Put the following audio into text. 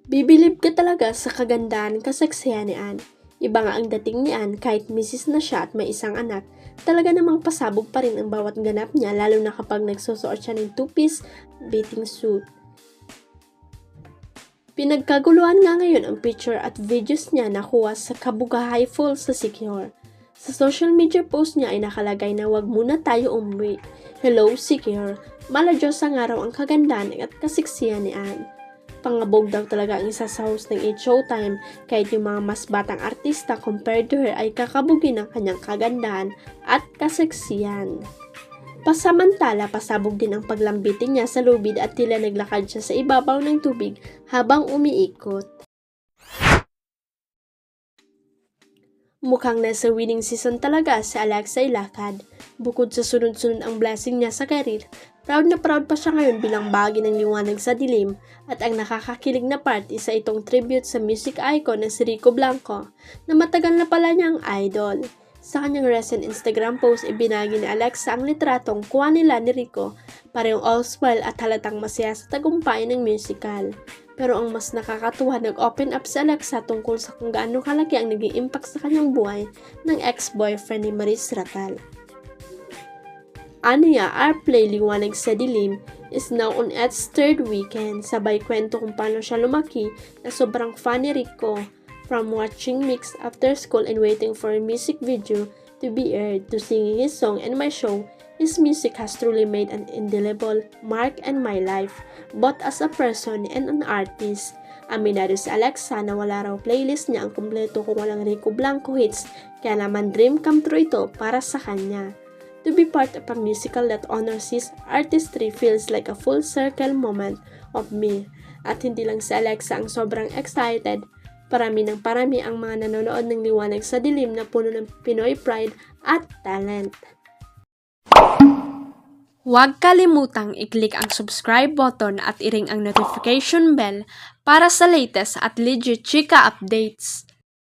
Bibilib ka talaga sa kagandahan, kaseksihan ni Anne. Iba nga ang dating ni Anne kahit misis na siya at may isang anak. Talaga namang pasabog pa rin ang bawat ganap niya lalo na kapag nagsusuot siya ng two-piece bathing suit. Pinagkaguluhan nga ngayon ang picture at videos niya nakuha sa Kabugahay Falls sa Siquijor. Sa social media post niya ay nakalagay na wag muna tayo umuwi. Hello Siquijor, maladyosa nga raw ang kagandahan at kasiksihan ni Anne. Pangabog daw talaga ang isa sa host ng Showtime kahit yung mga mas batang artista compared to her ay kakabugin ng kanyang kagandahan at kaseksihan. Pasamantala, pasabog din ang paglambitin niya sa lubid at tila naglakad siya sa ibabaw ng tubig habang umiikot. Mukhang nasa winning season talaga si Alexa Ilacad. Bukod sa sunod-sunod ang blessing niya sa career, proud na proud pa siya ngayon bilang bahagi ng Liwanag sa Dilim at ang nakakakilig na part isa itong tribute sa music icon na si Rico Blanco na matagal na pala niyang idol. Sa kanyang recent Instagram post, ibinagi ni Alexa ang litratong kuha nila ni Rico, parehong all smile at halatang masaya sa tagumpay ng musical. Pero ang mas nakakatuwa, nag-open up si Alexa tungkol sa kung gaano kalaki ang naging impact sa kanyang buhay ng ex-boyfriend ni Maris Ratal. Aniya, our play Liwanag sa Dilim is now on its third weekend. Sabay kwento kung paano siya lumaki na sobrang fan ni Rico. From watching Mix after school and waiting for a music video to be aired to singing his song and my show, his music has truly made an indelible mark in my life, both as a person and an artist. Aminado si Alexa na wala raw playlist niya ang kumpleto kung walang Rico Blanco hits, kaya naman dream come true ito para sa kanya. To be part of a musical that honors his artistry feels like a full circle moment of me. At hindi lang si Alexa ang sobrang excited, parami ng parami ang mga nanonood ng Liwanag sa Dilim na puno ng Pinoy pride at talent. Huwag kalimutang i-click ang subscribe button at i-ring ang notification bell para sa latest at legit chika updates.